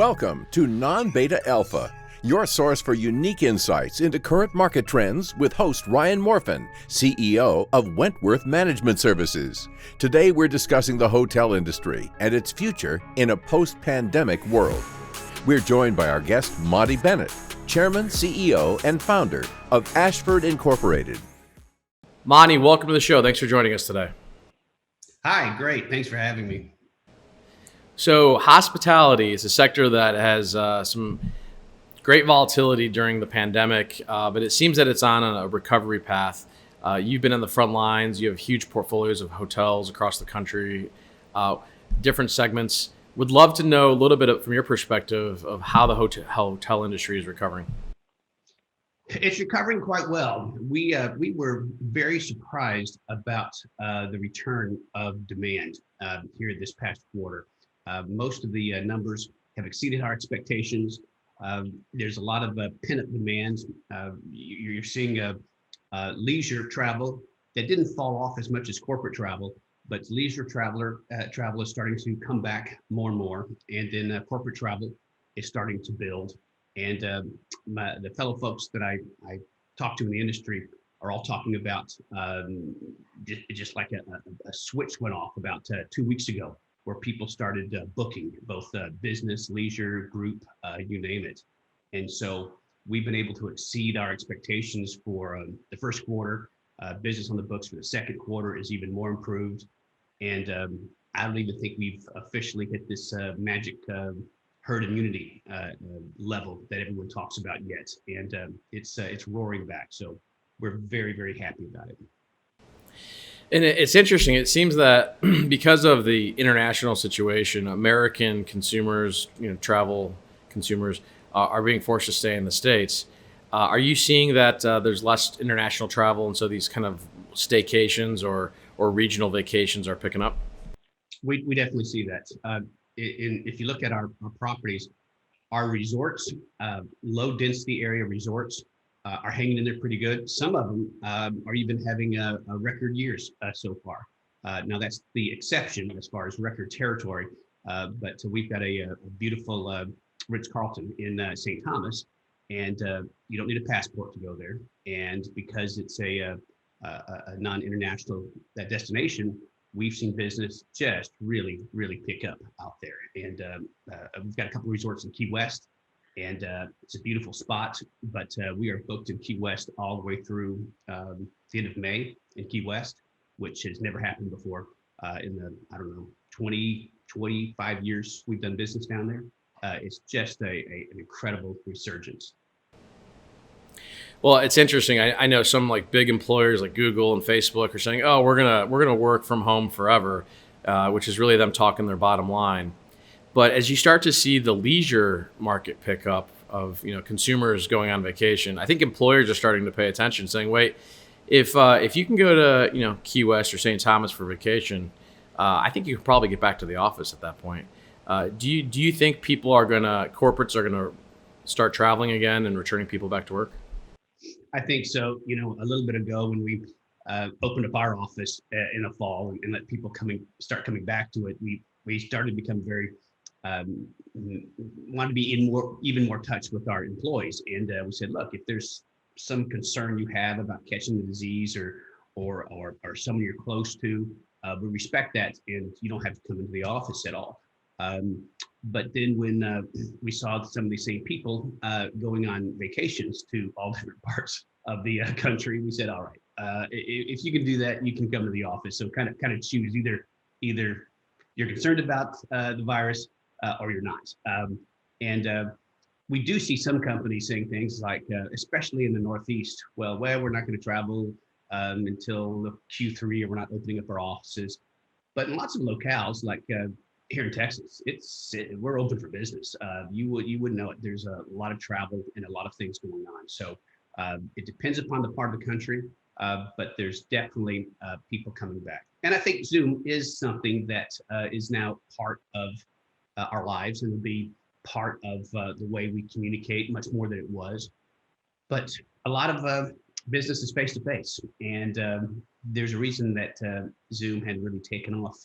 Welcome to Non-Beta Alpha, your source for unique insights into current market trends with host Ryan Morfin, CEO of Wentworth Management Services. Today we're discussing the hotel industry and its future in a post-pandemic world. We're joined by our guest Monty Bennett, Chairman, CEO, and founder of Ashford Incorporated. Monty, welcome to the show. Thanks for joining us today. Hi, great. Thanks for having me. So hospitality is a sector that has some great volatility during the pandemic, but it seems that it's on a recovery path. You've been in the front lines. You have huge portfolios of hotels across the country, different segments. Would love to know a little bit from your perspective of how the hotel industry is recovering. It's recovering quite well. We were very surprised about the return of demand here this past quarter. Most of the numbers have exceeded our expectations. There's a lot of pent-up demand. You're seeing leisure travel that didn't fall off as much as corporate travel, but leisure travel is starting to come back more and more, and then corporate travel is starting to build. And the fellow folks that I talk to in the industry are all talking about just like a switch went off about 2 weeks ago, where people started booking both business, leisure, group, you name it. And so we've been able to exceed our expectations for the first quarter. Business on the books for the second quarter is even more improved. And I don't even think we've officially hit this magic herd immunity level that everyone talks about yet. And it's roaring back. So we're very, very happy about it. And it's interesting. It seems that because of the international situation, American consumers, travel consumers, are being forced to stay in the States. Are you seeing that there's less international travel, and so these kind of staycations or regional vacations are picking up? We definitely see that. If you look at our properties, our resorts, low density area resorts, are hanging in there pretty good. Some of them are even having a record years so far. Now that's the exception as far as record territory, but we've got a beautiful Ritz-Carlton in St. Thomas, and you don't need a passport to go there. And because it's a non-international destination, we've seen business just really, really pick up out there. And we've got a couple of resorts in Key West. And it's a beautiful spot, but we are booked in Key West all the way through the end of May in Key West, which has never happened before in the, 20, 25 years we've done business down there. It's just an incredible resurgence. Well, it's interesting. I know some like big employers like Google and Facebook are saying, "Oh, we're gonna work from home forever," which is really them talking their bottom line. But as you start to see the leisure market pick up of consumers going on vacation, I think employers are starting to pay attention, saying, "Wait, if you can go to Key West or St. Thomas for vacation, I think you can probably get back to the office at that point." Do you think corporates are gonna start traveling again and returning people back to work? I think so. A little bit ago when we opened up our office in the fall and let people start coming back to it, we started to become very want to be even more touch with our employees, and we said, look, if there's some concern you have about catching the disease or someone you're close to, we respect that, and you don't have to come into the office at all. But then when we saw some of these same people going on vacations to all different parts of the country, we said, all right, if you can do that, you can come to the office. So kind of choose either you're concerned about the virus or you're not. And we do see some companies saying things like, especially in the Northeast, well, we're not going to travel until the Q3, or we're not opening up our offices. But in lots of locales, like here in Texas, we're open for business. You wouldn't know it. There's a lot of travel and a lot of things going on. So it depends upon the part of the country, but there's definitely people coming back. And I think Zoom is something that is now part of our lives and will be part of the way we communicate much more than it was. But a lot of business is face-to-face, and there's a reason that Zoom had really taken off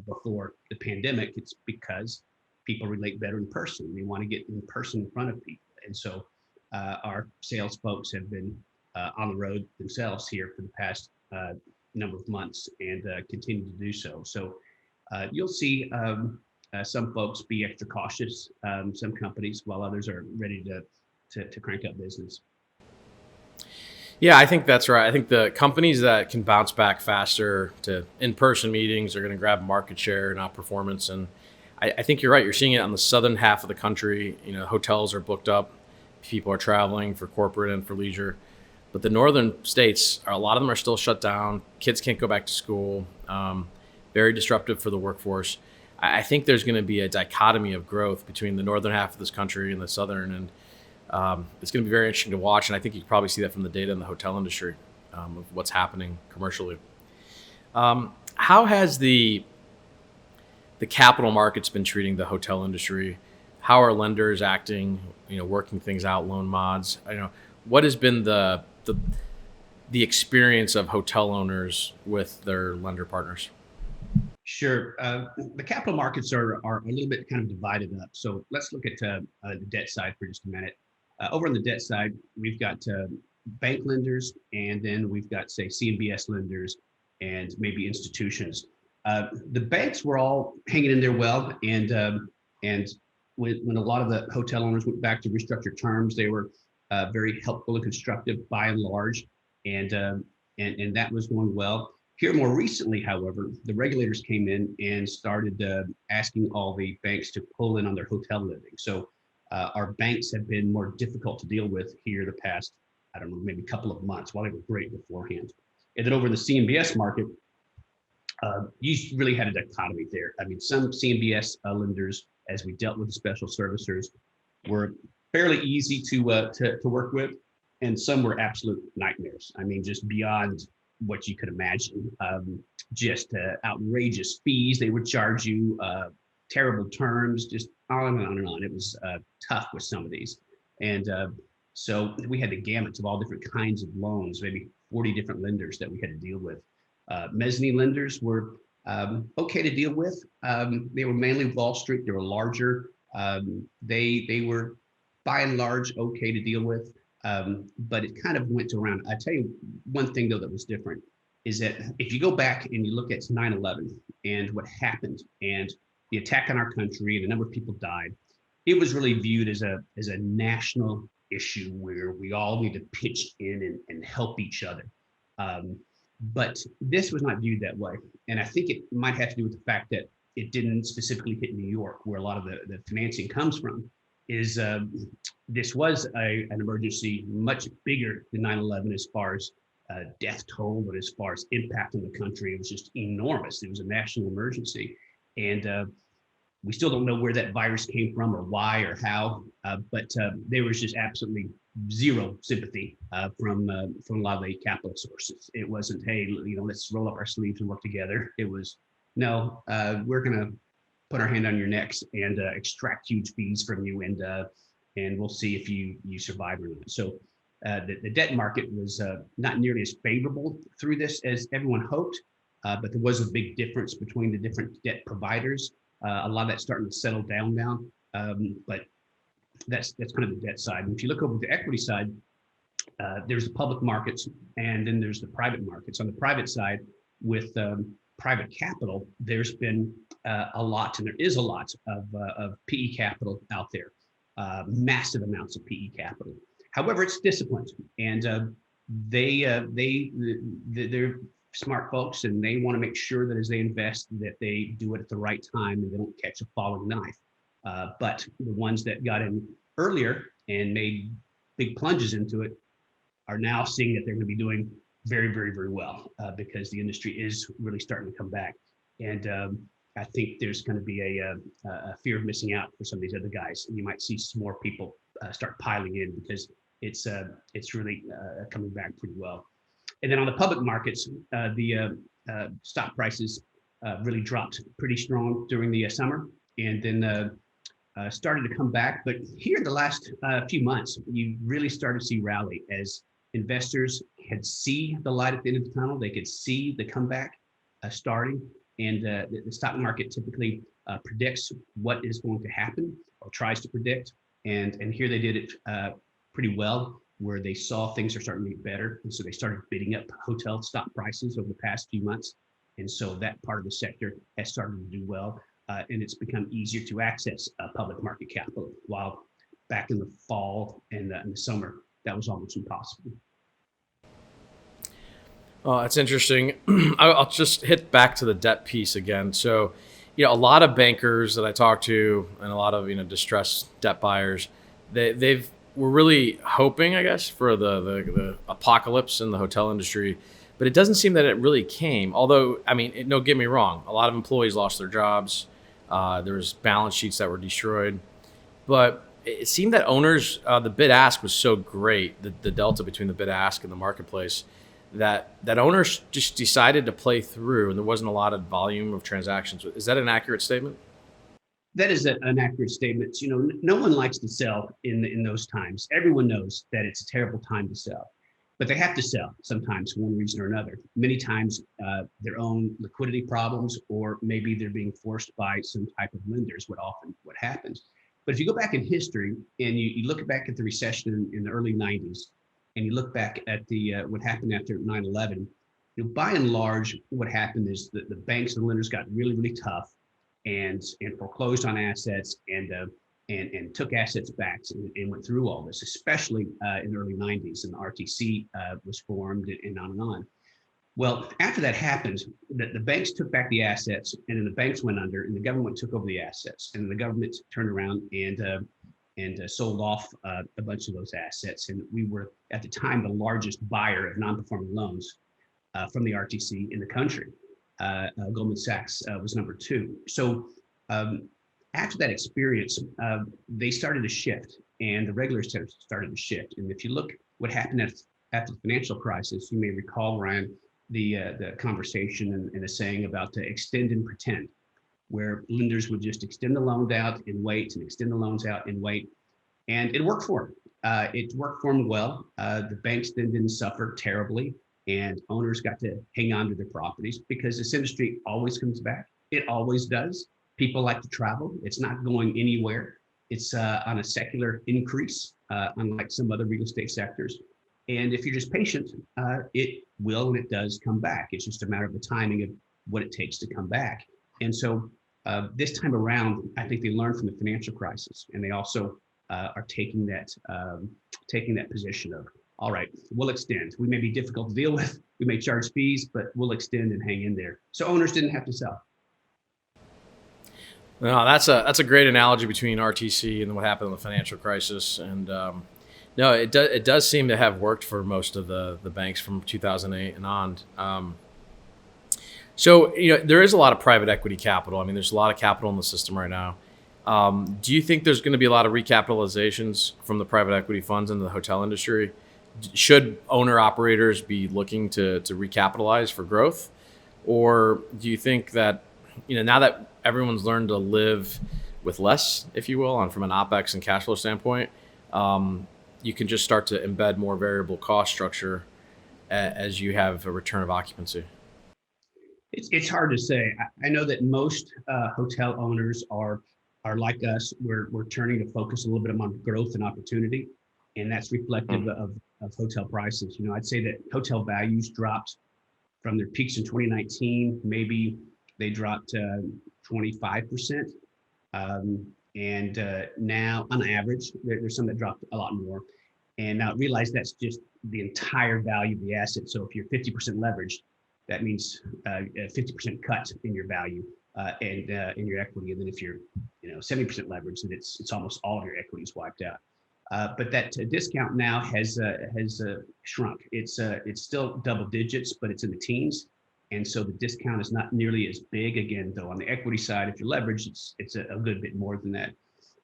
before the pandemic. It's because people relate better in person. They want to get in person in front of people. And so our sales folks have been on the road themselves here for the past number of months and continue to do so. So you'll see some folks be extra cautious, some companies, while others are ready to crank up business. Yeah, I think that's right. I think the companies that can bounce back faster to in-person meetings are going to grab market share and outperformance. And I think you're right. You're seeing it on the southern half of the country. Hotels are booked up. People are traveling for corporate and for leisure. But the northern states, a lot of them are still shut down. Kids can't go back to school. Very disruptive for the workforce. I think there's going to be a dichotomy of growth between the northern half of this country and the southern. And it's going to be very interesting to watch, and I think you can probably see that from the data in the hotel industry of what's happening commercially. How has the capital markets been treating the hotel industry? How are lenders acting? Working things out, loan mods. What has been the experience of hotel owners with their lender partners? Sure. The capital markets are a little bit kind of divided up. So let's look at the debt side for just a minute. Over on the debt side, we've got bank lenders, and then we've got, say, CMBS lenders and maybe institutions. The banks were all hanging in there well, and when a lot of the hotel owners went back to restructure terms, they were very helpful and constructive by and large, and that was going well. Here more recently, however, the regulators came in and started asking all the banks to pull in on their hotel living. So our banks have been more difficult to deal with here the past, I don't know, maybe a couple of months, while they were great beforehand. And then over in the CMBS market, you really had a dichotomy there. I mean, some CMBS lenders, as we dealt with the special servicers, were fairly easy to work with, and some were absolute nightmares. I mean, just beyond what you could imagine. Just outrageous fees they would charge you, terrible terms, just on and on and on. It was tough with some of these. And so we had the gamut of all different kinds of loans, maybe 40 different lenders that we had to deal with. Mezzanine lenders were okay to deal with. They were mainly Wall Street. They were larger. They were by and large okay to deal with. But it kind of went around. I tell you one thing though that was different is that if you go back and you look at 9/11 and what happened and the attack on our country and the number of people died, it was really viewed as a national issue where we all need to pitch in and help each other. But this was not viewed that way. And I think it might have to do with the fact that it didn't specifically hit New York, where a lot of the financing comes from. This was an emergency much bigger than 9/11 as far as death toll, but as far as impact on the country, it was just enormous. It was a national emergency. And we still don't know where that virus came from or why or how, but there was just absolutely zero sympathy from a lot of the capital sources. It wasn't, hey, let's roll up our sleeves and work together. It was, no, we're going to put our hand on your necks and extract huge fees from you, and we'll see if you survive or not. So the debt market was not nearly as favorable through this as everyone hoped, but there was a big difference between the different debt providers. A lot of that's starting to settle down now, but that's kind of the debt side. And if you look over the equity side, there's the public markets, and then there's the private markets. On the private side, with private capital, there's been a lot, and there is a lot of PE capital out there, massive amounts of PE capital. However, it's disciplined, and they're smart folks, and they want to make sure that as they invest, that they do it at the right time and they don't catch a falling knife. But the ones that got in earlier and made big plunges into it are now seeing that they're going to be doing very, very, very well because the industry is really starting to come back. And I think there's going to be a fear of missing out for some of these other guys. And you might see some more people start piling in because it's really coming back pretty well. And then on the public markets, the stock prices really dropped pretty strong during the summer, and then started to come back. But here in the last few months, you really started to see rally as investors could see the light at the end of the tunnel. They could see the comeback starting, and the stock market typically predicts what is going to happen or tries to predict. And here they did it pretty well, where they saw things are starting to get better. And so they started bidding up hotel stock prices over the past few months. And so that part of the sector has started to do well. And it's become easier to access public market capital, while back in the fall and in the summer, that was almost impossible. Oh, that's interesting. I'll just hit back to the debt piece again. So, a lot of bankers that I talk to and a lot of, distressed debt buyers, they've were really hoping, I guess, for the apocalypse in the hotel industry, but it doesn't seem that it really came. Although, no, get me wrong, a lot of employees lost their jobs. There was balance sheets that were destroyed, but it seemed that owners, the bid ask was so great, the delta between the bid ask and the marketplace, that owners just decided to play through, and there wasn't a lot of volume of transactions. Is that an accurate statement? That is an accurate statement. No one likes to sell in those times. Everyone knows that it's a terrible time to sell, but they have to sell sometimes for one reason or another. Many times their own liquidity problems, or maybe they're being forced by some type of lenders, what happens. But if you go back in history and you look back at the recession in the early 90s, and you look back at what happened after 9/11, by and large, what happened is that the banks and lenders got really, really tough and foreclosed on assets and took assets back and went through all this, especially in the early 90s, and the RTC was formed and on and on. Well, after that happened, the banks took back the assets, and then the banks went under, and the government took over the assets, and the government turned around and sold off a bunch of those assets. And we were, at the time, the largest buyer of non-performing loans from the RTC in the country. Goldman Sachs was number 2. So after that experience, they started to shift, and the regulators started to shift. And if you look what happened after the financial crisis, you may recall, Ryan, the conversation and the saying about extend and pretend, where lenders would just extend the loans out and wait, and extend the loans out and wait. And it worked for them. It worked for them well. The banks then didn't suffer terribly, and owners got to hang on to their properties, because this industry always comes back. It always does. People like to travel. It's not going anywhere. It's on a secular increase, unlike some other real estate sectors. And if you're just patient, it will and it does come back. It's just a matter of the timing of what it takes to come back. And so this time around, I think they learned from the financial crisis, and they also are taking that position of, all right, we'll extend. We may be difficult to deal with. We may charge fees, but we'll extend and hang in there. So owners didn't have to sell. No, that's a great analogy between RTC and what happened in the financial crisis. And no, it does seem to have worked for most of the banks from 2008 and on. So there is a lot of private equity capital. There's a lot of capital in the system right now. Do you think there's going to be a lot of recapitalizations from the private equity funds into the hotel industry? Should owner operators be looking to recapitalize for growth? Or do you think that, now that everyone's learned to live with less, if you will, from an OPEX and cash flow standpoint, you can just start to embed more variable cost structure as you have a return of occupancy? It's hard to say. I know that most hotel owners are like us. We're turning to focus a little bit on growth and opportunity, and that's reflective of hotel prices. I'd say that hotel values dropped from their peaks in 2019. Maybe they dropped 25%, and now on average, there's some that dropped a lot more. And now realize that's just the entire value of the asset. So if you're 50% leveraged, that means a 50% cut in your value and in your equity. And then if you're 70% leveraged, then it's almost all of your equity is wiped out. But that discount now has shrunk. It's still double digits, but it's in the teens. And so the discount is not nearly as big. Again, though, on the equity side, if you're leveraged, it's a good bit more than that.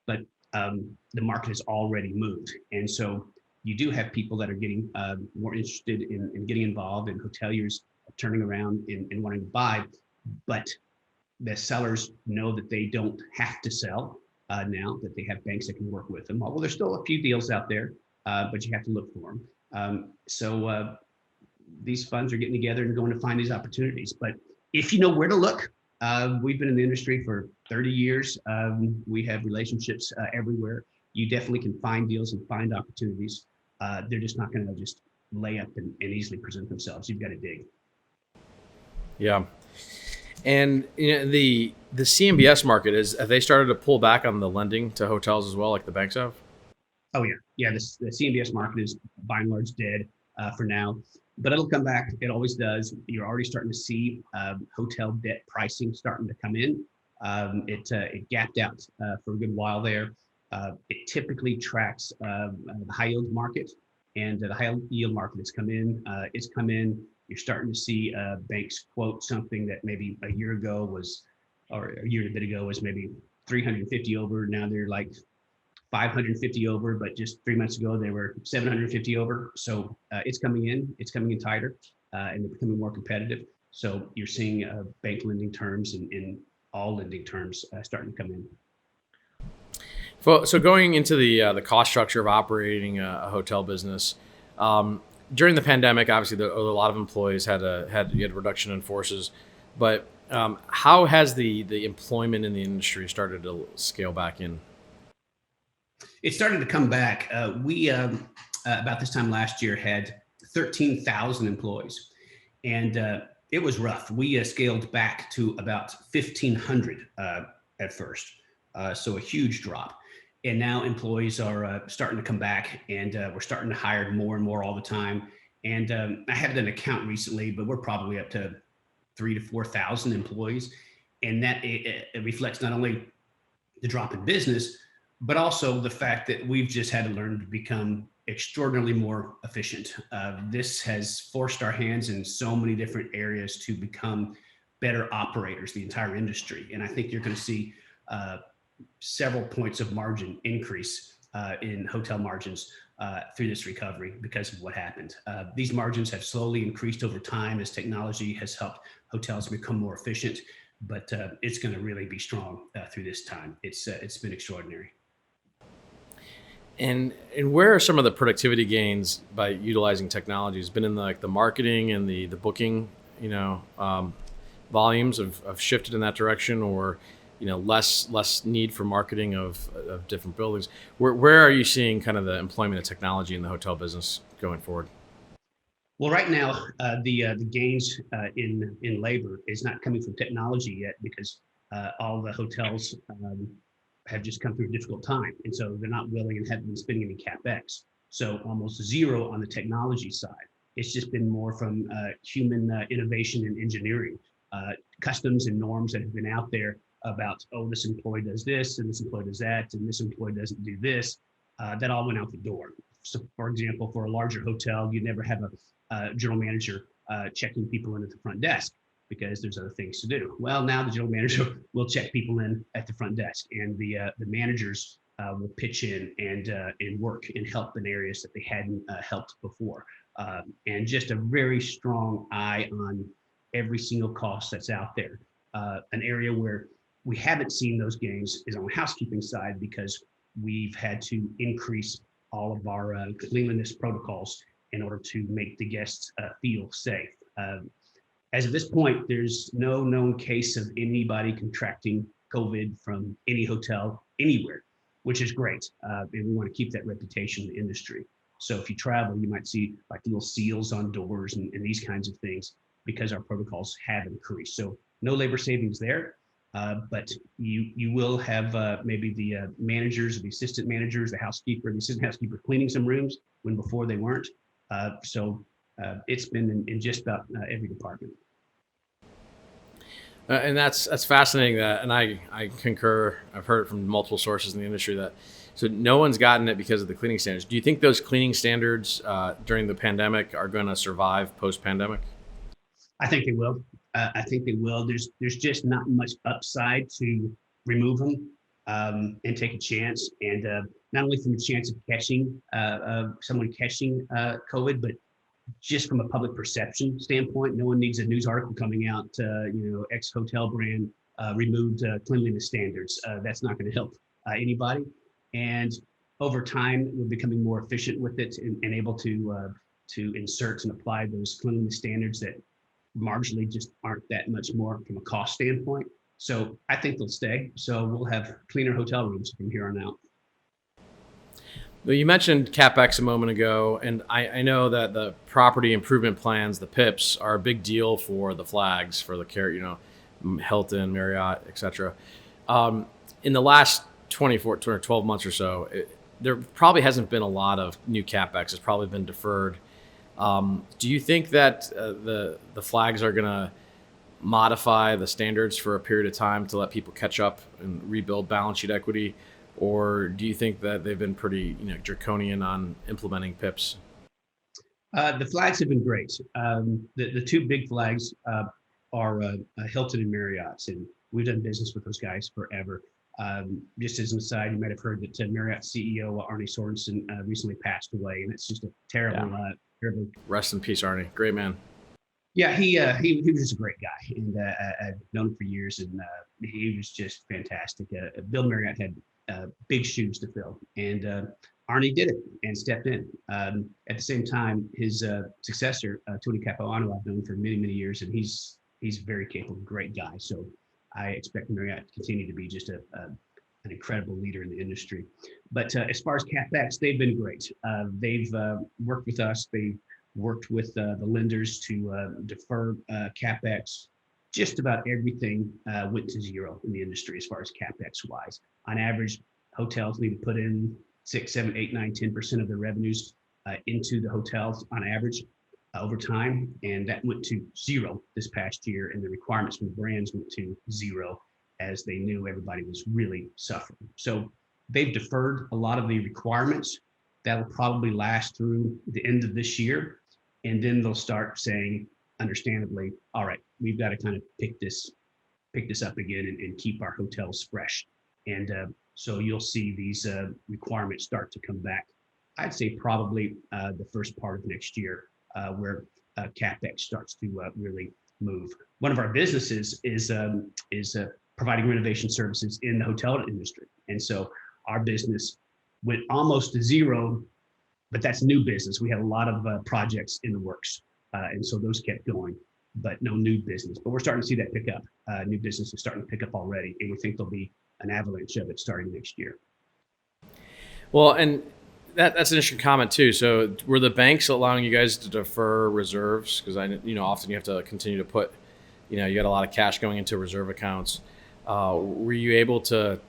But the market has already moved. And so you do have people that are getting more interested in getting involved, and hoteliers turning around and wanting to buy. But the sellers know that they don't have to sell now, that they have banks that can work with them. Well, there's still a few deals out there, but you have to look for them. So these funds are getting together and going to find these opportunities. But if you know where to look, We've been in the industry for 30 years. We have relationships everywhere. You definitely can find deals and find opportunities. They're just not going to just lay up and easily present themselves. You've got to dig. Yeah. And the CMBS market have they started to pull back on the lending to hotels as well, like the banks have? Oh yeah, yeah. The CMBS market is by and large dead for now, but it'll come back. It always does. You're already starting to see hotel debt pricing starting to come in. It gapped out for a good while there. It typically tracks the high yield market, and the high yield market has come in. It's come in. You're starting to see banks quote something that maybe a year ago was, or a year and a bit ago was maybe 350 over. Now they're like 550 over, but just 3 months ago they were 750 over. So it's coming in tighter, and they're becoming more competitive. So you're seeing bank lending terms and all lending terms starting to come in. So going into the cost structure of operating a hotel business, during the pandemic, obviously a lot of employees had a reduction in forces, but how has the employment in the industry started to scale back in? It started to come back. We about this time last year had 13,000 employees, and it was rough. We scaled back to about 1,500 at first, so a huge drop. And now employees are starting to come back, and we're starting to hire more and more all the time. And I haven't done an account recently, but we're probably up to 3,000 to 4,000 employees, and that it reflects not only the drop in business, but also the fact that we've just had to learn to become extraordinarily more efficient. This has forced our hands in so many different areas to become better operators, the entire industry. And I think you're going to see several points of margin increase in hotel margins through this recovery because of what happened. These margins have slowly increased over time as technology has helped hotels become more efficient, but it's going to really be strong through this time. It's been extraordinary. And where are some of the productivity gains by utilizing technology? Has been in the marketing and the booking, volumes have shifted in that direction, or less need for marketing of different buildings. Where are you seeing kind of the employment of technology in the hotel business going forward? Well, right now, the gains in labor is not coming from technology yet because all the hotels have just come through a difficult time. And so they're not willing and haven't been spending any Capex. So almost zero on the technology side. It's just been more from human innovation and engineering, customs and norms that have been out there about, oh, this employee does this and this employee does that and this employee doesn't do this. That all went out the door. So for example, for a larger hotel, you never have a general manager checking people in at the front desk because there's other things to do. Well, now the general manager will check people in at the front desk, and the managers will pitch in and work and help in areas that they hadn't helped before. And just a very strong eye on every single cost that's out there. An area where we haven't seen those gains is on the housekeeping side because we've had to increase all of our cleanliness protocols in order to make the guests feel safe. As of this point, there's no known case of anybody contracting COVID from any hotel anywhere, which is great. And we want to keep that reputation in the industry. So if you travel, you might see like little seals on doors and these kinds of things because our protocols have increased. So no labor savings there, but you will have maybe the managers, the assistant managers, the housekeeper, the assistant housekeeper cleaning some rooms when before they weren't. So it's been in just about every department. And that's fascinating. And I concur. I've heard it from multiple sources in the industry that so no one's gotten it because of the cleaning standards. Do you think those cleaning standards during the pandemic are going to survive post-pandemic? I think they will. I think they will. There's just not much upside to remove them and take a chance. And not only from the chance of catching someone catching COVID, but just from a public perception standpoint, no one needs a news article coming out, X hotel brand removed cleanliness standards. That's not going to help anybody. And over time, we're becoming more efficient with it and able to insert and apply those cleanliness standards that marginally just aren't that much more from a cost standpoint. So I think they'll stay. So we'll have cleaner hotel rooms from here on out. Well, you mentioned CapEx a moment ago, and I know that the property improvement plans, the PIPs, are a big deal for the flags, for the care, Hilton, Marriott, et cetera. In the last 24 or 12 months or so, there probably hasn't been a lot of new CapEx. It's probably been deferred. Do you think that the flags are going to modify the standards for a period of time to let people catch up and rebuild balance sheet equity? Or do you think that they've been pretty, draconian on implementing PIPs? The flags have been great. The two big flags are Hilton and Marriott's, and we've done business with those guys forever. Just as an aside, you might have heard that Marriott CEO Arne Sorensen recently passed away, and it's just a terrible. Rest in peace, Arne. Great man. Yeah, he was just a great guy, and I've known him for years, and he was just fantastic. Bill Marriott had big shoes to fill, and Arnie did it and stepped in. At the same time, his successor, Tony Capuano, I've known for many, many years, and he's a very capable, great guy. So I expect Marriott to continue to be just an incredible leader in the industry. But as far as CapEx, they've been great. They've worked with us. They've worked with the lenders to defer CapEx. Just about everything went to zero in the industry as far as CapEx wise. On average, hotels need to put in 6, 7, 8, 9, 10% of their revenues into the hotels on average over time. And that went to zero this past year. And the requirements from the brands went to zero as they knew everybody was really suffering. So they've deferred a lot of the requirements. That'll probably last through the end of this year. And then they'll start saying, understandably, all right, we've got to kind of pick this up again and keep our hotels fresh. And so you'll see these requirements start to come back. I'd say probably the first part of next year where CapEx starts to really move. One of our businesses is providing renovation services in the hotel industry. And so our business went almost to zero, but that's new business. We had a lot of projects in the works. And so those kept going, but no new business. But we're starting to see that pick up. New business is starting to pick up already, and we think there'll be an avalanche of it starting next year. Well, and that's an interesting comment too. So were the banks allowing you guys to defer reserves? Because often you have to continue to put, you got a lot of cash going into reserve accounts. Were you able to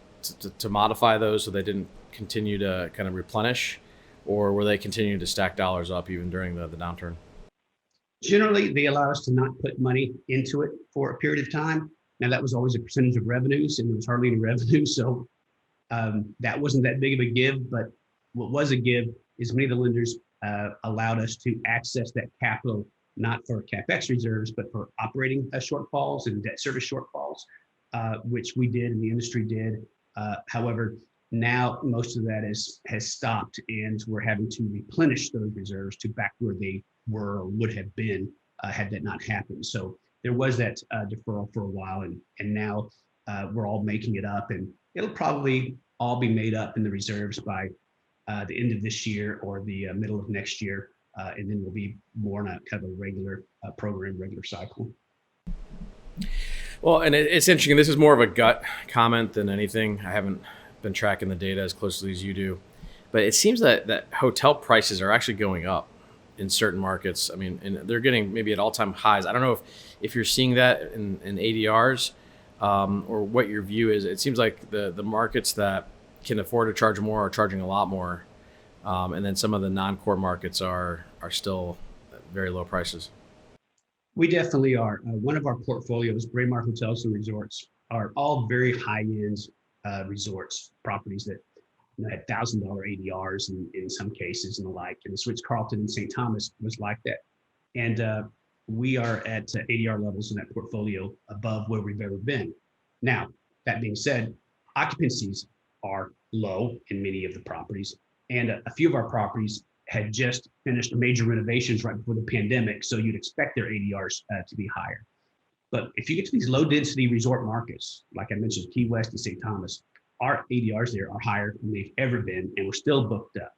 modify those so they didn't continue to kind of replenish, or were they continuing to stack dollars up even during the downturn? Generally, they allow us to not put money into it for a period of time. Now, that was always a percentage of revenues, and there was hardly any revenue. So that wasn't that big of a give. But what was a give is many of the lenders allowed us to access that capital, not for CapEx reserves, but for operating shortfalls and debt service shortfalls, which we did and the industry did. However, now most of that has stopped, and we're having to replenish those reserves to back where they were or would have been had that not happened. So there was that deferral for a while, and now we're all making it up, and it'll probably all be made up in the reserves by the end of this year or the middle of next year, and then we'll be more in a kind of a regular program, regular cycle. Well, and it's interesting. This is more of a gut comment than anything. I haven't been tracking the data as closely as you do, but it seems that hotel prices are actually going up in certain markets. I mean, and they're getting maybe at all-time highs. I don't know if you're seeing that in ADRs or what your view is. It seems like the markets that can afford to charge more are charging a lot more, and then some of the non-core markets are still at very low prices. We definitely are. One of our portfolios, Braemar Hotels and Resorts, are all very high-end resorts, properties that had $1,000 ADRs in some cases and the like. And the Ritz-Carlton in St. Thomas was like that. And we are at ADR levels in that portfolio above where we've ever been. Now, that being said, occupancies are low in many of the properties. And a few of our properties had just finished major renovations right before the pandemic. So you'd expect their ADRs to be higher. But if you get to these low density resort markets, like I mentioned, Key West and St. Thomas, our ADRs there are higher than they've ever been, and we're still booked up.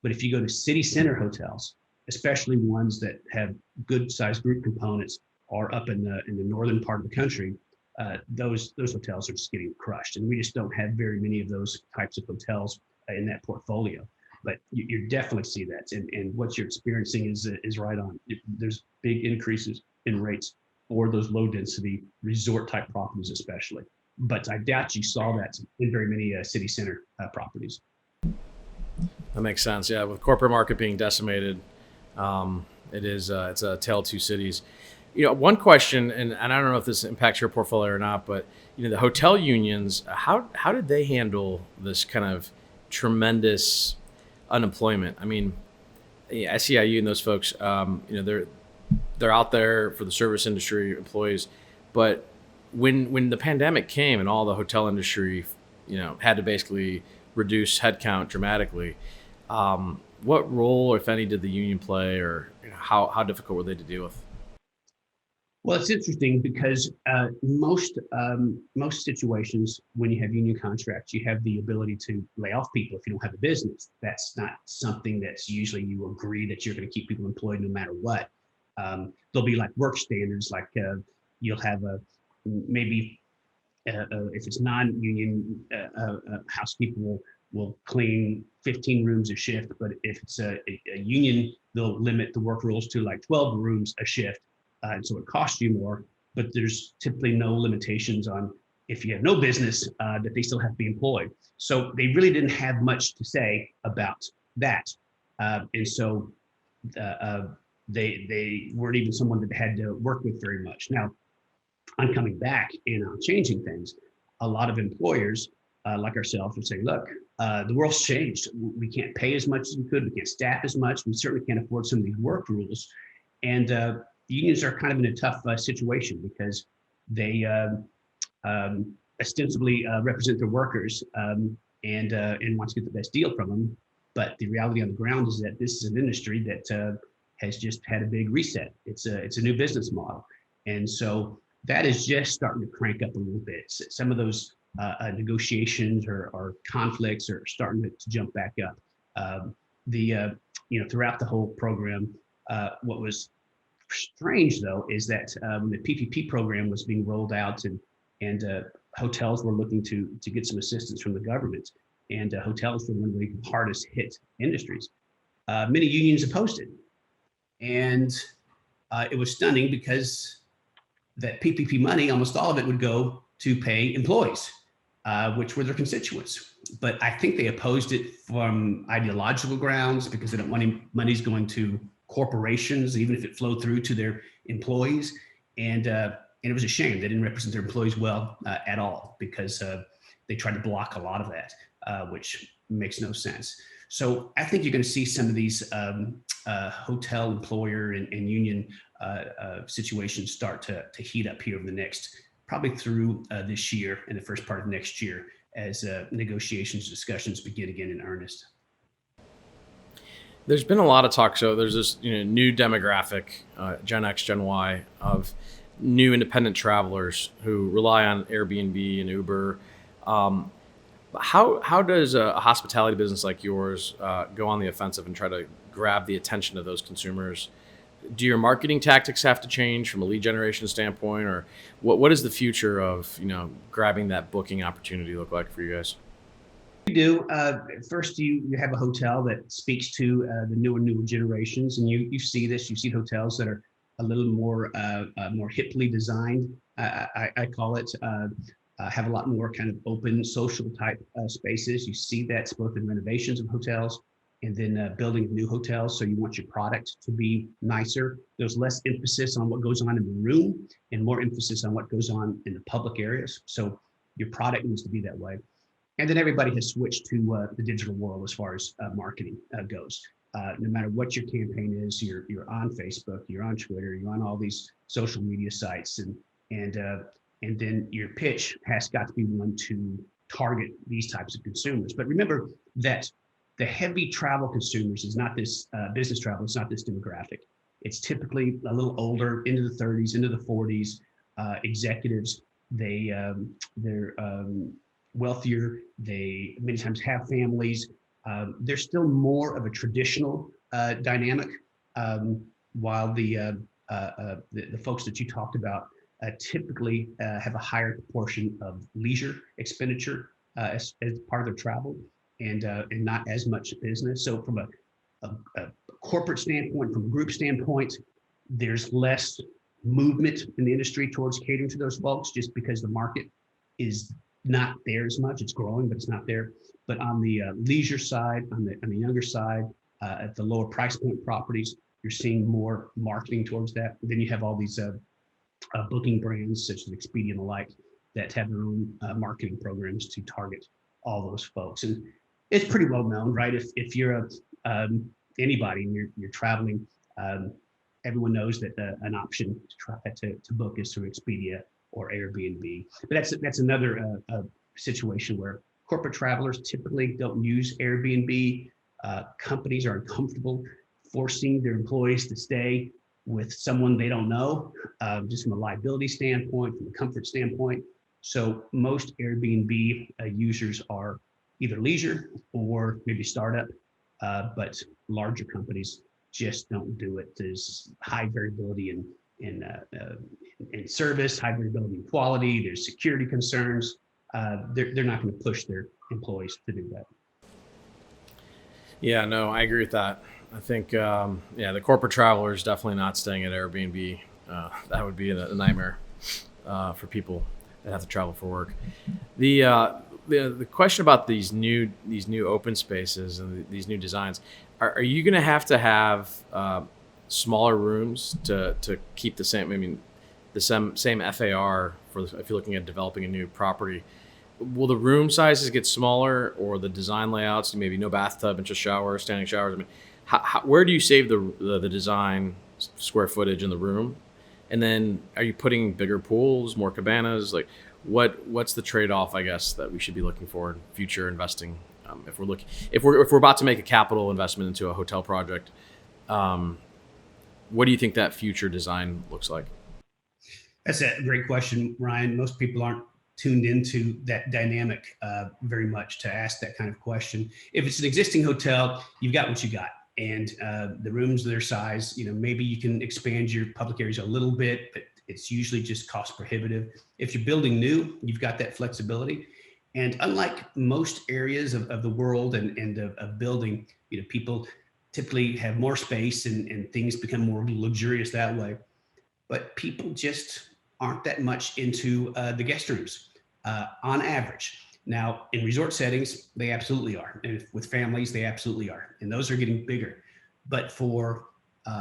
But if you go to city center hotels, especially ones that have good sized group components, or up in the northern part of the country, those hotels are just getting crushed, and we just don't have very many of those types of hotels in that portfolio. But you definitely see that, and what you're experiencing is right on. There's big increases in rates for those low density resort type properties, especially. But I doubt you saw that in very many city center properties. That makes sense. Yeah, with corporate market being decimated, it's a tale of two cities. One question, and I don't know if this impacts your portfolio or not, but the hotel unions, how did they handle this kind of tremendous unemployment? I mean, SEIU and those folks, they're out there for the service industry employees, but when the pandemic came and all the hotel industry, had to basically reduce headcount dramatically, what role, if any, did the union play, or how difficult were they to deal with? Well, it's interesting because most situations, when you have union contracts, you have the ability to lay off people if you don't have a business. That's not something that's usually you agree that you're going to keep people employed no matter what. There'll be like work standards, like you'll have maybe if it's non-union, housekeeper will clean 15 rooms a shift, but if it's a union, they'll limit the work rules to like 12 rooms a shift. And so it costs you more, but there's typically no limitations on if you have no business that they still have to be employed. So they really didn't have much to say about that. And so they weren't even someone that had to work with very much. Now, on coming back and on changing things, a lot of employers like ourselves would say, look, the world's changed. We can't pay as much as we could. We can't staff as much. We certainly can't afford some of these work rules. And unions are kind of in a tough situation because they ostensibly represent their workers and want to get the best deal from them. But the reality on the ground is that this is an industry that has just had a big reset. It's a new business model. And so that is just starting to crank up a little bit. So some of those negotiations or conflicts are starting to jump back up. Throughout the whole program, what was strange though is that when the PPP program was being rolled out and hotels were looking to get some assistance from the government, and hotels were one of the hardest hit industries, many unions opposed it, and it was stunning because that PPP money, almost all of it would go to pay employees, which were their constituents. But I think they opposed it from ideological grounds because they don't want any money's going to corporations, even if it flowed through to their employees. And it was a shame. They didn't represent their employees well at all because they tried to block a lot of that, which makes no sense. So I think you're going to see some of these hotel employer and union situations start to heat up here over the next, probably through this year and the first part of next year as negotiations, discussions begin again in earnest. There's been a lot of talk. So there's this new demographic, Gen X, Gen Y, of new independent travelers who rely on Airbnb and Uber. How does a hospitality business like yours go on the offensive and try to grab the attention of those consumers? Do your marketing tactics have to change from a lead generation standpoint, or what is the future of grabbing that booking opportunity look like for you guys? We do. First, you have a hotel that speaks to the newer generations, and you see this. You see hotels that are a little more hiply designed. I call it. Have a lot more kind of open social type spaces. You see that both in renovations of hotels and then building of new hotels. So you want your product to be nicer. There's less emphasis on what goes on in the room and more emphasis on what goes on in the public areas. So your product needs to be that way. And then everybody has switched to the digital world as far as marketing goes. No matter what your campaign is, you're on Facebook, you're on Twitter, you're on all these social media sites, and then your pitch has got to be one to target these types of consumers. But remember that the heavy travel consumers is not this business travel. It's not this demographic. It's typically a little older, into the 30s, into the 40s, executives. They're wealthier. They many times have families. There's still more of a traditional dynamic, while the the folks that you talked about typically have a higher proportion of leisure expenditure as part of their travel, and not as much business. So from a corporate standpoint, from a group standpoint, there's less movement in the industry towards catering to those folks, just because the market is not there as much. It's growing, but it's not there. But on the leisure side, on the younger side, at the lower price point properties, you're seeing more marketing towards that. And then you have all these booking brands such as Expedia and the like that have their own marketing programs to target all those folks. And it's pretty well known, right? If you're anybody and you're traveling, everyone knows that an option to try to book is through Expedia or Airbnb. But that's another situation where corporate travelers typically don't use Airbnb. Companies are uncomfortable forcing their employees to stay with someone they don't know, just from a liability standpoint, from a comfort standpoint. So most Airbnb users are either leisure or maybe startup, but larger companies just don't do it. There's high variability in service, high variability in quality. There's security concerns. They're not going to push their employees to do that. Yeah, no, I agree with that. I think, the corporate traveler is definitely not staying at Airbnb. That would be a nightmare for people that have to travel for work. The question about these new open spaces and these new designs, are you going to have smaller rooms to keep the same? I mean, the same FAR if you're looking at developing a new property. Will the room sizes get smaller, or the design layouts, maybe no bathtub and just showers, standing showers? I mean, where do you save the design square footage in the room? And then are you putting bigger pools, more cabanas? Like what's the trade-off, I guess, that we should be looking for in future investing? If we're about to make a capital investment into a hotel project, what do you think that future design looks like? That's a great question, Ryan. Most people aren't tuned into that dynamic very much to ask that kind of question. If it's an existing hotel, you've got what you got. And the rooms, their size, maybe you can expand your public areas a little bit, but it's usually just cost prohibitive. If you're building new, you've got that flexibility. And unlike most areas of the world and of building, people typically have more space and things become more luxurious that way. But people just aren't that much into the guest rooms on average. Now, in resort settings, they absolutely are. And with families, they absolutely are. And those are getting bigger. But for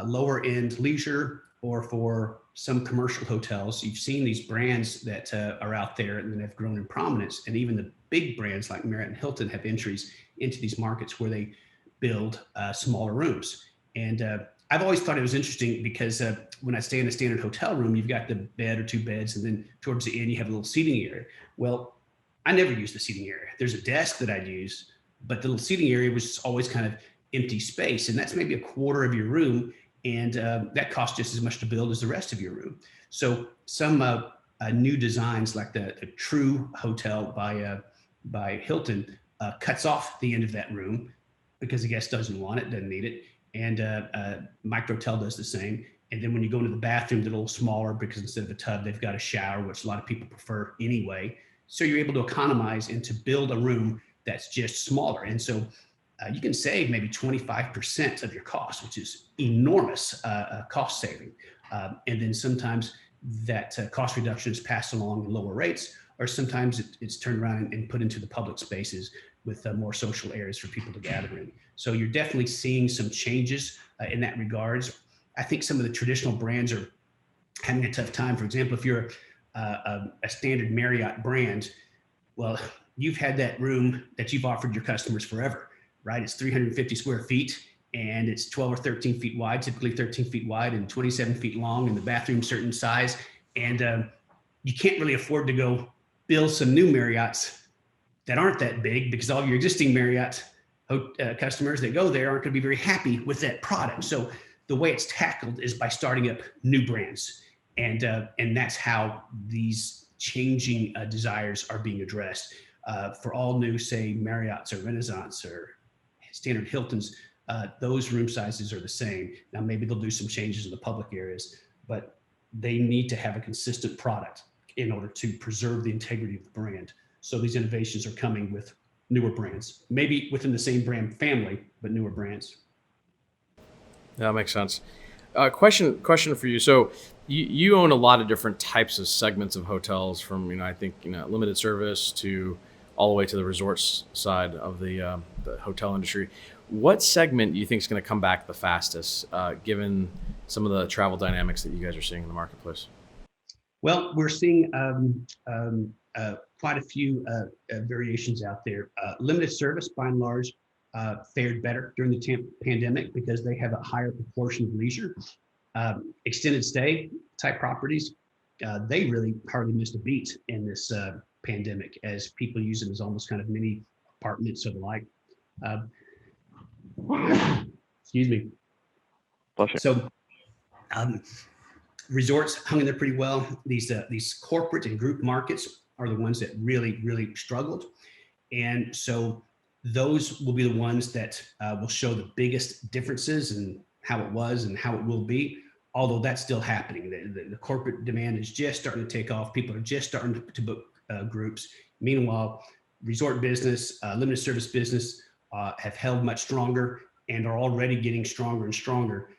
lower end leisure or for some commercial hotels, you've seen these brands that are out there and that have grown in prominence. And even the big brands like Marriott and Hilton have entries into these markets where they build smaller rooms. And I've always thought it was interesting because when I stay in a standard hotel room, you've got the bed or two beds, and then towards the end, you have a little seating area. Well, I never use the seating area. There's a desk that I'd use, but the little seating area was always kind of empty space. And that's maybe a quarter of your room. And that costs just as much to build as the rest of your room. So some new designs like the True Hotel by Hilton cuts off the end of that room because the guest doesn't want it, doesn't need it. And Microtel does the same. And then when you go into the bathroom, they're a little smaller because instead of a tub, they've got a shower, which a lot of people prefer anyway. So you're able to economize and to build a room that's just smaller. And so you can save maybe 25% of your cost, which is enormous cost saving. And then sometimes that cost reduction is passed along in lower rates, or sometimes it's turned around and put into the public spaces with more social areas for people to gather in. So you're definitely seeing some changes in that regards. I think some of the traditional brands are having a tough time. For example, if you're a standard Marriott brand, well, you've had that room that you've offered your customers forever, right? It's 350 square feet and it's 12 or 13 feet wide, typically 13 feet wide and 27 feet long, and the bathroom's certain size. And you can't really afford to go build some new Marriotts that aren't that big, because all your existing Marriott customers that go there aren't going to be very happy with that product. So the way it's tackled is by starting up new brands. And that's how these changing desires are being addressed. For all new, say, Marriotts or Renaissance or standard Hiltons, those room sizes are the same. Now, maybe they'll do some changes in the public areas, but they need to have a consistent product in order to preserve the integrity of the brand. So these innovations are coming with newer brands, maybe within the same brand family, but newer brands. That makes sense. Question for you. So you own a lot of different types of segments of hotels, from I think limited service to all the way to the resorts side of the hotel industry. What segment do you think is going to come back the fastest, given some of the travel dynamics that you guys are seeing in the marketplace? Well, we're seeing quite a few variations out there. Limited service, by and large, fared better during the pandemic because they have a higher proportion of leisure. Extended stay type properties, they really hardly missed a beat in this pandemic, as people use them as almost kind of mini apartments or the like. Excuse me. Pleasure. So resorts hung in there pretty well. These corporate and group markets are the ones that really struggled. And so those will be the ones that will show the biggest differences in how it was and how it will be, although that's still happening. The corporate demand is just starting to take off. People are just starting to book groups. Meanwhile, resort business, limited service business have held much stronger and are already getting stronger and stronger.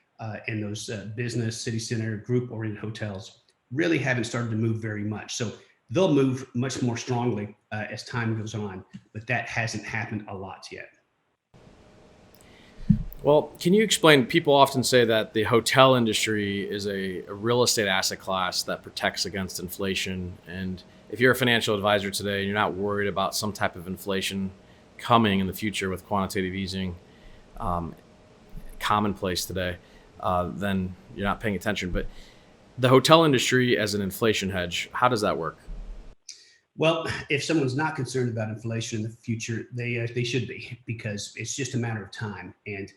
And those business, city center, group-oriented hotels really haven't started to move very much. So they'll move much more strongly as time goes on, but that hasn't happened a lot yet. Well, can you explain? People often say that the hotel industry is a real estate asset class that protects against inflation. And if you're a financial advisor today and you're not worried about some type of inflation coming in the future with quantitative easing commonplace today, then you're not paying attention. But the hotel industry as an inflation hedge, how does that work? Well, if someone's not concerned about inflation in the future, they should be, because it's just a matter of time. And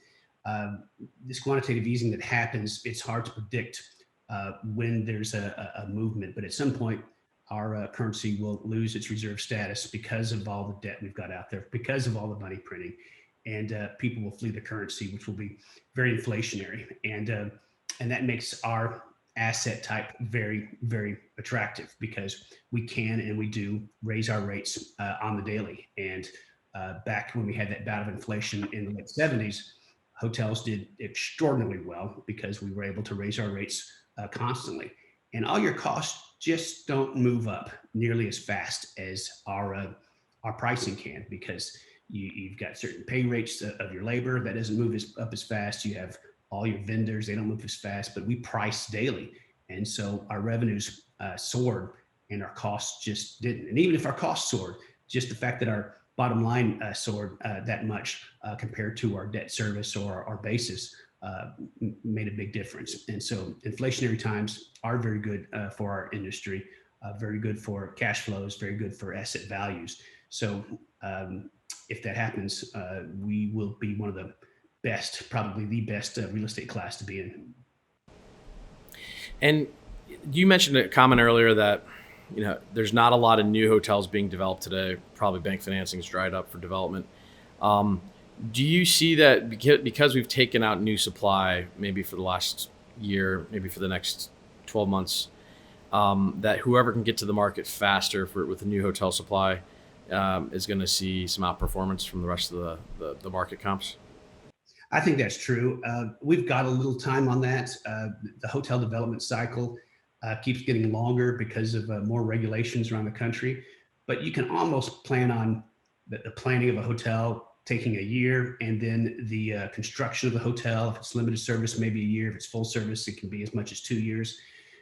this quantitative easing that happens, it's hard to predict when there's a movement. But at some point, our currency will lose its reserve status because of all the debt we've got out there, because of all the money printing, and people will flee the currency, which will be very inflationary. And that makes our asset type very attractive, because we can and we do raise our rates on the daily. And back when we had that bout of inflation in the late 70s, hotels did extraordinarily well because we were able to raise our rates constantly. And all your costs just don't move up nearly as fast as our pricing can, because you've got certain pay rates of your labor that doesn't move up as fast. You have all your vendors, they don't move as fast, but we price daily. And so our revenues soared and our costs just didn't. And even if our costs soared, just the fact that our bottom line soared that much compared to our debt service or our basis made a big difference. And so inflationary times are very good for our industry, very good for cash flows, very good for asset values. So if that happens, we will be one of the best, probably the best real estate class to be in. And you mentioned a comment earlier that there's not a lot of new hotels being developed today. Probably bank financing is dried up for development. Do you see that because we've taken out new supply, maybe for the last year, maybe for the next 12 months, that whoever can get to the market faster with the new hotel supply is going to see some outperformance from the rest of the market comps? I think that's true. We've got a little time on that. The hotel development cycle keeps getting longer because of more regulations around the country, but you can almost plan on the planning of a hotel taking a year, and then the construction of the hotel. If it's limited service, maybe a year. If it's full service, it can be as much as 2 years.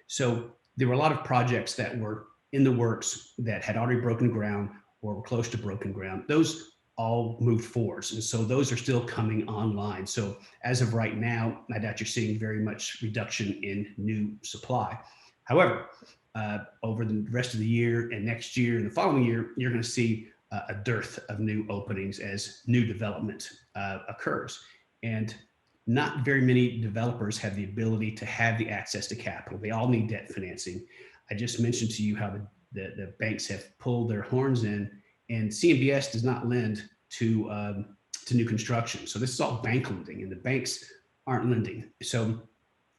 So there were a lot of projects that were in the works that had already broken ground or were close to broken ground. Those all moved forwards. And so those are still coming online. So as of right now, I doubt you're seeing very much reduction in new supply. However, over the rest of the year and next year and the following year, you're going to see a dearth of new openings as new development occurs. And not very many developers have the ability to have the access to capital. They all need debt financing. I just mentioned to you how the banks have pulled their horns in, and CMBS does not lend to new construction. So this is all bank lending, and the banks aren't lending. So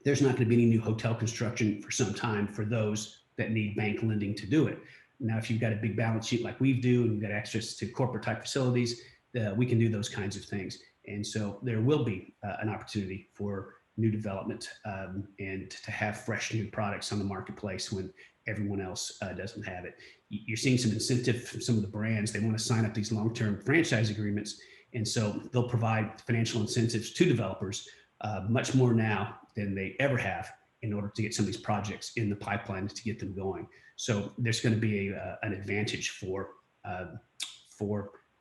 there's not going to be any new hotel construction for some time for those that need bank lending to do it. Now, if you've got a big balance sheet like we do, and you've got access to corporate type facilities, we can do those kinds of things. And so there will be an opportunity for new development and to have fresh new products on the marketplace when everyone else doesn't have it. You're seeing some incentive from some of the brands. They want to sign up these long-term franchise agreements. And so they'll provide financial incentives to developers much more now than they ever have in order to get some of these projects in the pipeline to get them going. So there's going to be an advantage for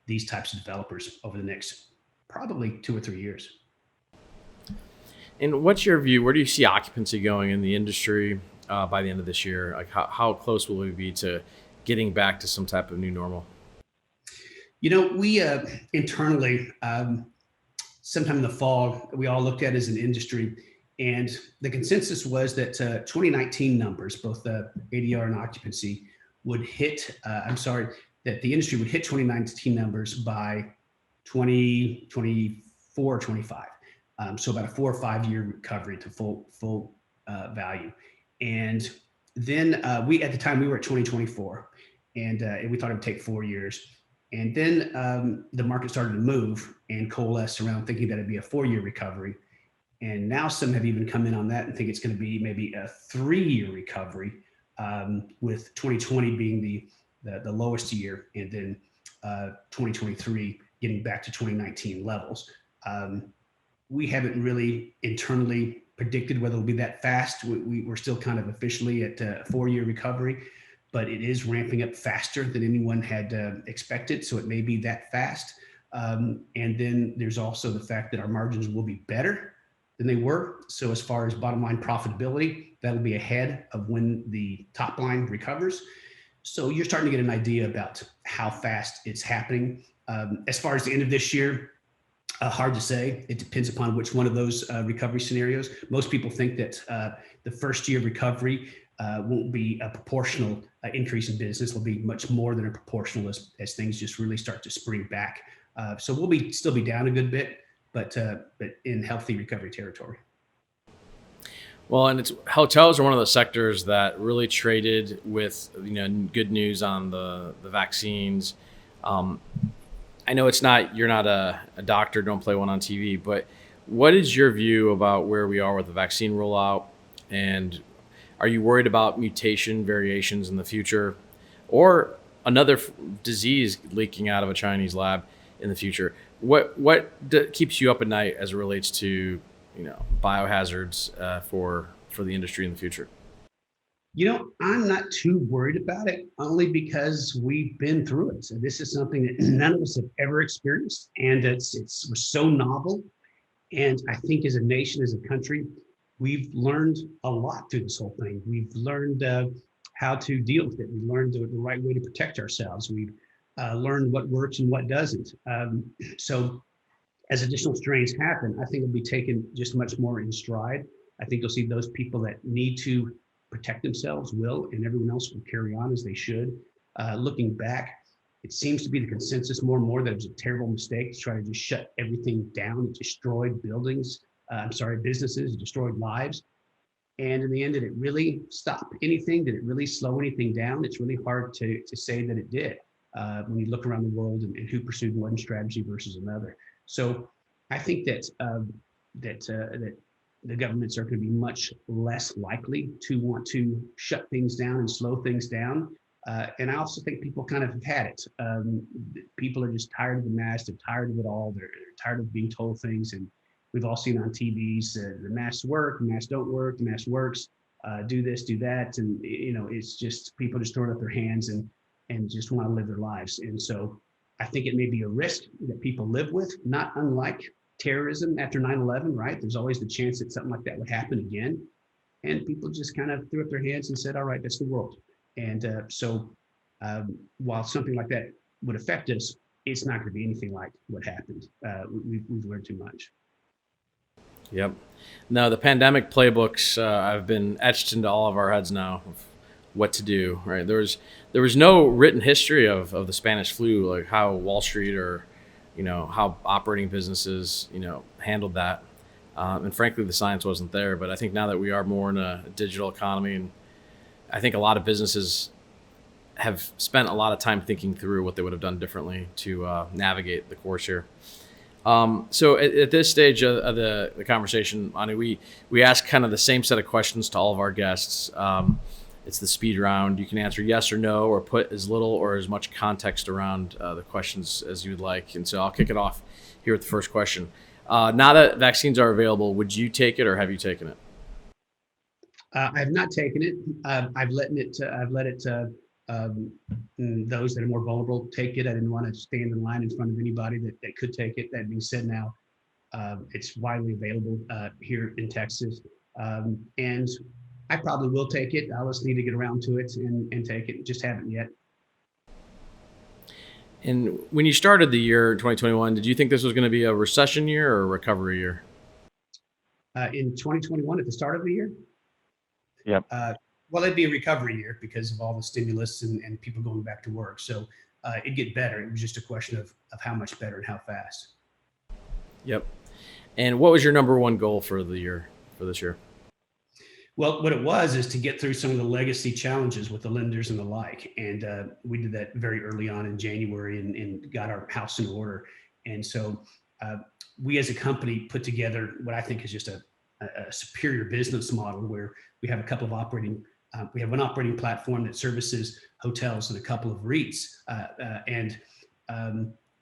these types of developers over the next probably 2 or 3 years. And what's your view? Where do you see occupancy going in the industry by the end of this year? Like how close will we be to getting back to some type of new normal? We internally, sometime in the fall, we all looked at it as an industry, and the consensus was that 2019 numbers, both the ADR and occupancy, would hit, that the industry would hit 2019 numbers by 2024 or 25. So about a 4 or 5 year recovery to full value. And then we, at the time, we were at 2024, and we thought it would take 4 years. And then the market started to move and coalesce around thinking that it'd be a 4-year recovery. And now some have even come in on that and think it's going to be maybe a 3-year recovery, with 2020 being the lowest year, and then 2023 getting back to 2019 levels. We haven't really internally predicted whether it'll be that fast. We're still kind of officially at a 4-year recovery, but it is ramping up faster than anyone had expected. So it may be that fast. And then there's also the fact that our margins will be better than they were. So as far as bottom line profitability, that'll be ahead of when the top line recovers. So you're starting to get an idea about how fast it's happening. As far as the end of this year, hard to say. It depends upon which one of those recovery scenarios. Most people think that the first year recovery won't be a proportional increase in business. Will be much more than a proportional as things just really start to spring back. So we'll still be down a good bit, but in healthy recovery territory. Well, and hotels are one of those sectors that really traded with good news on the vaccines. I know you're not a doctor, don't play one on TV, but what is your view about where we are with the vaccine rollout? And are you worried about mutation variations in the future or another disease leaking out of a Chinese lab in the future? What keeps you up at night as it relates to biohazards for the industry in the future? I'm not too worried about it, only because we've been through it. So this is something that none of us have ever experienced, and it was so novel. And I think as a nation, as a country, we've learned a lot through this whole thing. We've learned how to deal with it. We learned the right way to protect ourselves. We've learned what works and what doesn't. So as additional strains happen, I think it'll be taken just much more in stride. I think you'll see those people that need to protect themselves will, and everyone else will carry on as they should. Looking back, it seems to be the consensus more and more that it was a terrible mistake to try to just shut everything down. It destroyed businesses, it destroyed lives. And in the end, did it really stop anything? Did it really slow anything down? It's really hard to say that it did when you look around the world and who pursued one strategy versus another. So I think that the governments are going to be much less likely to want to shut things down and slow things down. And I also think people kind of have had it. People are just tired of the mask. They're tired of it all. They're tired of being told things. And we've all seen on TVs, the masks work, the masks don't work, the mask works, do this, do that. And, it's just people just throwing up their hands and just want to live their lives. And so I think it may be a risk that people live with, not unlike terrorism after 9/11, right? There's always the chance that something like that would happen again. And people just kind of threw up their hands and said, all right, that's the world. And so while something like that would affect us, it's not going to be anything like what happened. We've learned too much. Yep. Now, the pandemic playbooks have been etched into all of our heads now of what to do, right? There was no written history of the Spanish flu, like how Wall Street or how operating businesses, handled that. And frankly, the science wasn't there. But I think now that we are more in a digital economy, and I think a lot of businesses have spent a lot of time thinking through what they would have done differently to navigate the course here. So at this stage of the conversation, Ani, we ask kind of the same set of questions to all of our guests. It's the speed round. You can answer yes or no, or put as little or as much context around the questions as you would like. And so I'll kick it off here with the first question. Now that vaccines are available, would you take it or have you taken it? I have not taken it. I've let those that are more vulnerable take it. I didn't want to stand in line in front of anybody that could take it. That being said, now it's widely available here in Texas, and I probably will take it. I'll just need to get around to it and take it. Just haven't yet. And when you started the year 2021, did you think this was going to be a recession year or a recovery year? In 2021, at the start of the year? Yep. Well, it'd be a recovery year because of all the stimulus and people going back to work. So it'd get better. It was just a question of how much better and how fast. Yep. And what was your number one goal for this year? Well, what it was is to get through some of the legacy challenges with the lenders and the like. And we did that very early on in January and got our house in order. And so we as a company put together what I think is just a superior business model where we have a couple of we have one operating platform that services hotels and a couple of REITs. And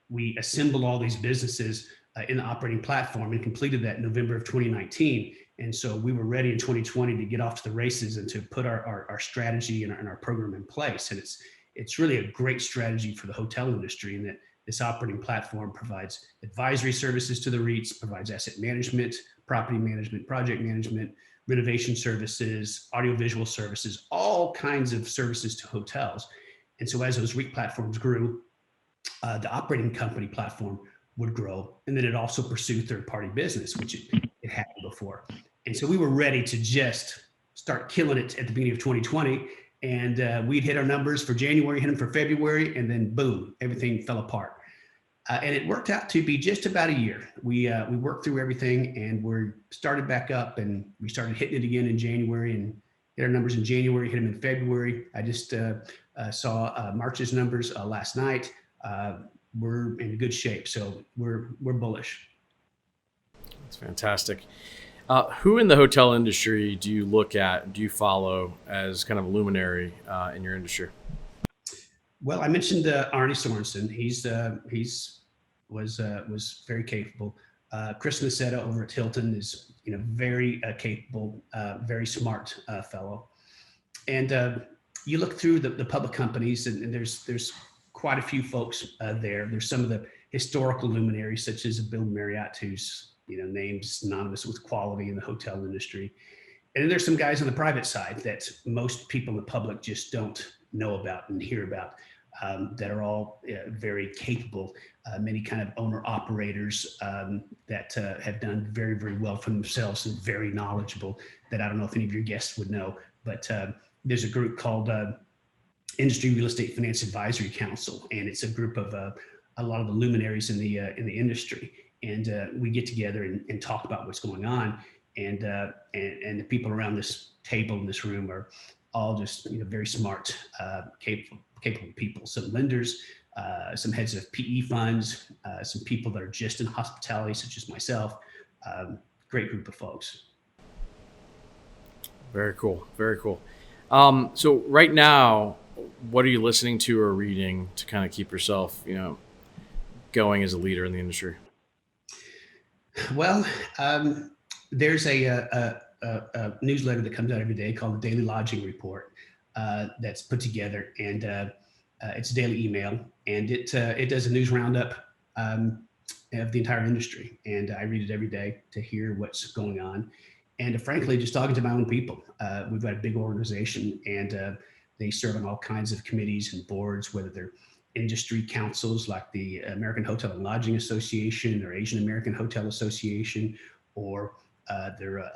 we assembled all these businesses in the operating platform and completed that in November of 2019. And so we were ready in 2020 to get off to the races and to put our strategy and our program in place. And it's really a great strategy for the hotel industry in that this operating platform provides advisory services to the REITs, provides asset management, property management, project management, renovation services, audiovisual services, all kinds of services to hotels. And so as those REIT platforms grew, the operating company platform would grow. And then it also pursued third-party business, which it hadn't before. And so we were ready to just start killing it at the beginning of 2020. And we'd hit our numbers for January, hit them for February, and then boom, everything fell apart. And it worked out to be just about a year. We worked through everything and we started back up and we started hitting it again in January and hit our numbers in January, hit them in February. I just saw March's numbers last night. We're in good shape. So we're bullish. That's fantastic. Who in the hotel industry do you look at, do you follow as kind of a luminary in your industry? Well, I mentioned Arnie Sorensen. He was very capable. Chris Nacetta over at Hilton is very capable, very smart fellow. And you look through the public companies, and there's quite a few folks there. There's some of the historical luminaries, such as Bill Marriott, who's names synonymous with quality in the hotel industry. And then there's some guys on the private side that most people in the public just don't know about and hear about, that are all very capable, many kind of owner operators that have done very, very well for themselves and very knowledgeable that I don't know if any of your guests would know, but there's a group called Industry Real Estate Finance Advisory Council, and it's a group of a lot of the luminaries in the industry. And we get together and talk about what's going on. And the people around this table in this room are all just very smart, capable people. Some lenders, some heads of PE funds, some people that are just in hospitality, such as myself. Great group of folks. Very cool. Very cool. So right now, what are you listening to or reading to kind of keep yourself, going as a leader in the industry? Well, there's a newsletter that comes out every day called the Daily Lodging Report that's put together, and it's a daily email, and it does a news roundup of the entire industry, and I read it every day to hear what's going on, and frankly, just talking to my own people. We've got a big organization, and they serve on all kinds of committees and boards, whether they're industry councils like the American Hotel and Lodging Association or Asian American Hotel Association, or they're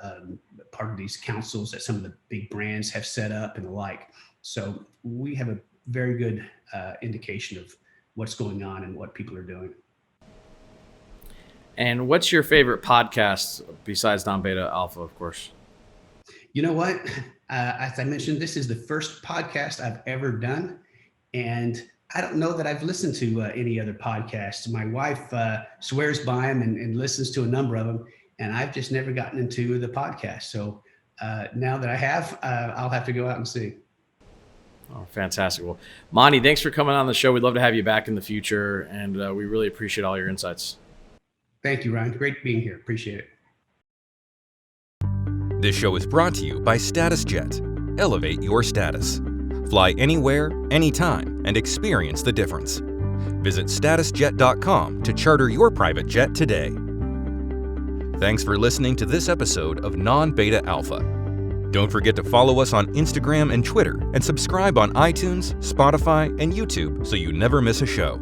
part of these councils that some of the big brands have set up and the like. So we have a very good indication of what's going on and what people are doing. And what's your favorite podcast besides non-beta alpha, of course? You know what? As I mentioned, this is the first podcast I've ever done. And I don't know that I've listened to any other podcasts. My wife swears by them and listens to a number of them. And I've just never gotten into the podcast. So now that I have, I'll have to go out and see. Oh, fantastic. Well, Monty, thanks for coming on the show. We'd love to have you back in the future. And we really appreciate all your insights. Thank you, Ryan. Great being here. Appreciate it. This show is brought to you by StatusJet. Elevate your status. Fly anywhere, anytime, and experience the difference. Visit statusjet.com to charter your private jet today. Thanks for listening to this episode of Non-Beta Alpha. Don't forget to follow us on Instagram and Twitter, and subscribe on iTunes, Spotify, and YouTube so you never miss a show.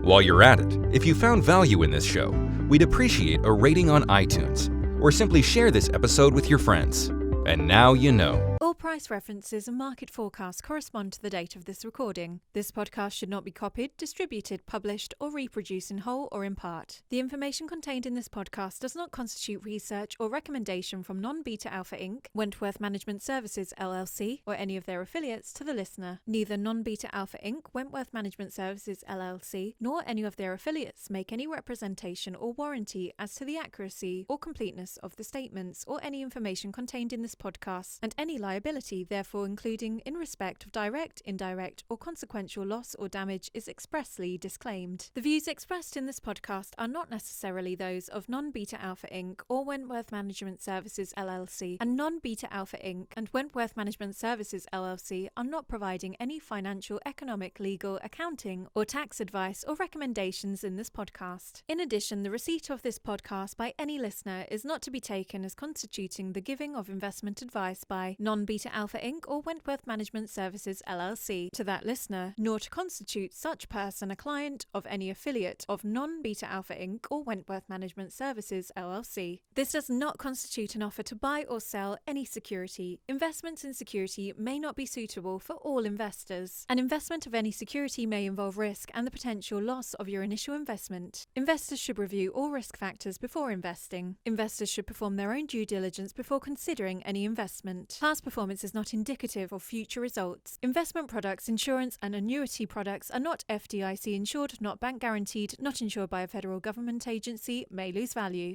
While you're at it, if you found value in this show, we'd appreciate a rating on iTunes, or simply share this episode with your friends. And now you know. All price references and market forecasts correspond to the date of this recording. This podcast should not be copied, distributed, published, or reproduced in whole or in part. The information contained in this podcast does not constitute research or recommendation from Non-Beta Alpha Inc., Wentworth Management Services LLC, or any of their affiliates to the listener. Neither Non-Beta Alpha Inc., Wentworth Management Services LLC, nor any of their affiliates make any representation or warranty as to the accuracy or completeness of the statements or any information contained in this podcast, and any liability therefore including in respect of direct, indirect, or consequential loss or damage is expressly disclaimed. The views expressed in this podcast are not necessarily those of Non-Beta Alpha Inc. or Wentworth Management Services LLC, and Non-Beta Alpha Inc. and Wentworth Management Services LLC are not providing any financial, economic, legal, accounting, or tax advice or recommendations in this podcast. In addition, the receipt of this podcast by any listener is not to be taken as constituting the giving of investment advice by Non-Beta Alpha Inc. or Wentworth Management Services LLC to that listener, nor to constitute such person a client of any affiliate of Non-Beta Alpha Inc. or Wentworth Management Services LLC. This does not constitute an offer to buy or sell any security. Investments in security may not be suitable for all investors. An investment of any security may involve risk and the potential loss of your initial investment. Investors should review all risk factors before investing. Investors should perform their own due diligence before considering any investment. Past performance is not indicative of future results. Investment products, insurance, and annuity products are not FDIC insured, not bank guaranteed, not insured by a federal government agency, may lose value.